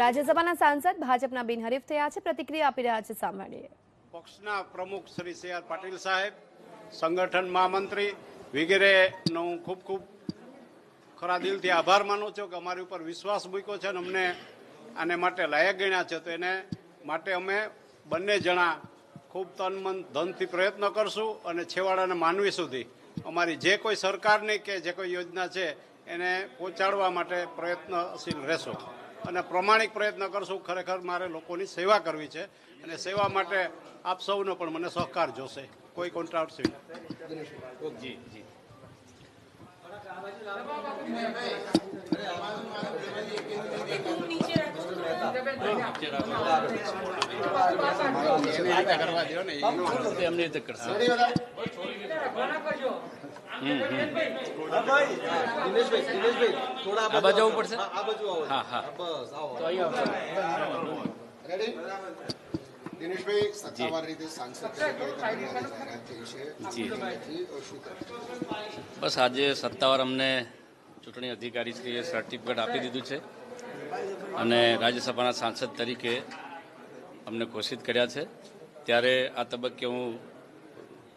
રાજ્યસભાના સાંસદ ભાજપના બિનહરીફ થયા છે, પ્રતિક્રિયા આપી રહ્યા છે. સાંભળીએ. પક્ષના પ્રમુખ શ્રી CR પાટીલ સાહેબ, સંગઠન મહામંત્રી વગેરેનો હું ખૂબ ખૂબ ખરા દિલથી આભાર માનું છું કે અમારી ઉપર વિશ્વાસ મૂક્યો છે અને અમને આને માટે લાયક ગણ્યા છે. તો એને માટે અમે બંને જણા ખૂબ તન મન ધનથી પ્રયત્ન કરશું અને છેવાડાના માનવી સુધી અમારી જે કોઈ સરકારની કે જે કોઈ યોજના છે એને પહોંચાડવા માટે પ્રયત્નશીલ રહેશું અને પ્રમાણિક પ્રયત્ન કરશું. ખરેખર મારે લોકોની સેવા કરવી છે અને સેવા માટે આપ સૌનો પણ મને સહકાર જોશે. કોઈ કોન્ટ્રાવર્સી જી જી કરવા દો ને એમની રીતે કરશે. આ બાજુ આવવું પડશે. હા હા તો દિનેશભાઈ, સત્તાવાર રીતે સાંસદ તરીકે તમારી જાહેરાત થઈ છે. બસ આજે સત્તાવાર અમને ચૂંટણી અધિકારીશ્રીએ સર્ટિફિકેટ આપી દીધું છે અને રાજ્યસભાના સાંસદ તરીકે અમને ઘોષિત કર્યા છે. ત્યારે આ તબક્કે હું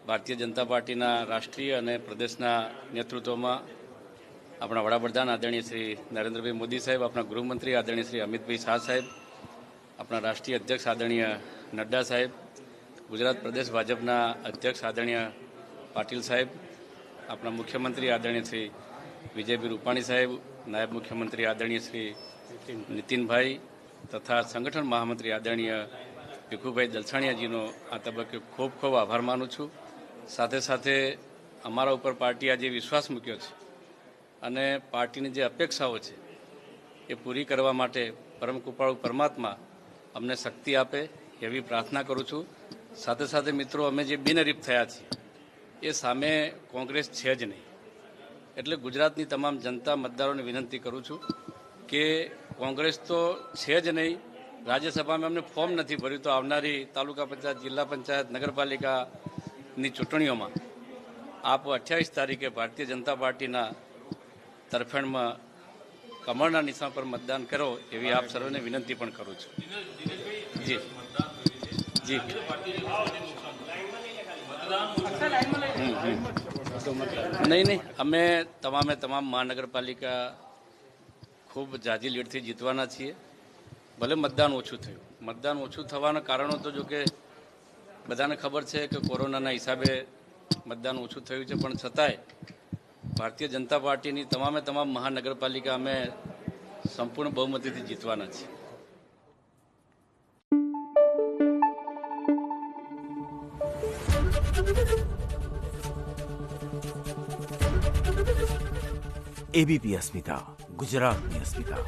ભારતીય જનતા પાર્ટીના રાષ્ટ્રીય અને પ્રદેશના નેતૃત્વમાં આપણા વડાપ્રધાન આદરણીય શ્રી નરેન્દ્રભાઈ મોદી સાહેબ, આપણા ગૃહમંત્રી આદરણીય શ્રી અમિતભાઈ શાહ સાહેબ, આપણા રાષ્ટ્રીય અધ્યક્ષ આદરણીય નડ્ડા સાહેબ, ગુજરાત પ્રદેશ ભાજપના અધ્યક્ષ આદરણીય પાટીલ સાહેબ, આપણા મુખ્યમંત્રી આદરણીય શ્રી વિજયભાઈ રૂપાણી સાહેબ, નાયબ મુખ્યમંત્રી આદરણીય શ્રી નીતિનભાઈ તથા સંગઠન મહામંત્રી આદરણીય ભીખુભાઈ દલસાણીયાજીનો આ તબક્કે ખૂબ ખૂબ આભાર માનું છું. સાથે સાથે અમારા ઉપર પાર્ટી આજે વિશ્વાસ મૂક્યો છે અને પાર્ટીની જે અપેક્ષાઓ છે એ પૂરી કરવા માટે પરમ કૃપાળુ પરમાત્મા અમને શક્તિ આપે એવી પ્રાર્થના કરું છું. સાથે સાથે મિત્રો, અમે જે બિનહરીફ થયા છીએ એ સામે કોંગ્રેસ છે જ નહીં. એટલે ગુજરાતની તમામ જનતા મતદારોને વિનંતી કરું છું કે કોંગ્રેસ તો છે જ નહીં. રાજ્યસભામાં અમને ફોર્મ નથી ભર્યું, તો આવનારી તાલુકા પંચાયત, જિલ્લા પંચાયત, નગરપાલિકાની ચૂંટણીઓમાં આપ 28 તારીખે ભારતીય જનતા પાર્ટીના તરફેણમાં કમળના નિશાન પર મતદાન કરો એવી આપ સર્વને વિનંતી પણ કરું છું. જી જી નહીં, અમે તમામ મહાનગરપાલિકા ખૂબ જાજી લીડથી જીતવાના છીએ. ભલે મતદાન ઓછું થયું. મતદાન ઓછું થવાના કારણો તો જો કે બધાને ખબર છે કે કોરોનાના હિસાબે મતદાન ઓછું થયું છે, પણ છતાંય ભારતીય જનતા પાર્ટીની તમામ મહાનગરપાલિકા અમે સંપૂર્ણ બહુમતીથી જીતવાના છીએ. ABP અસ્મિતા, ગુજરાતની અસ્મિતા.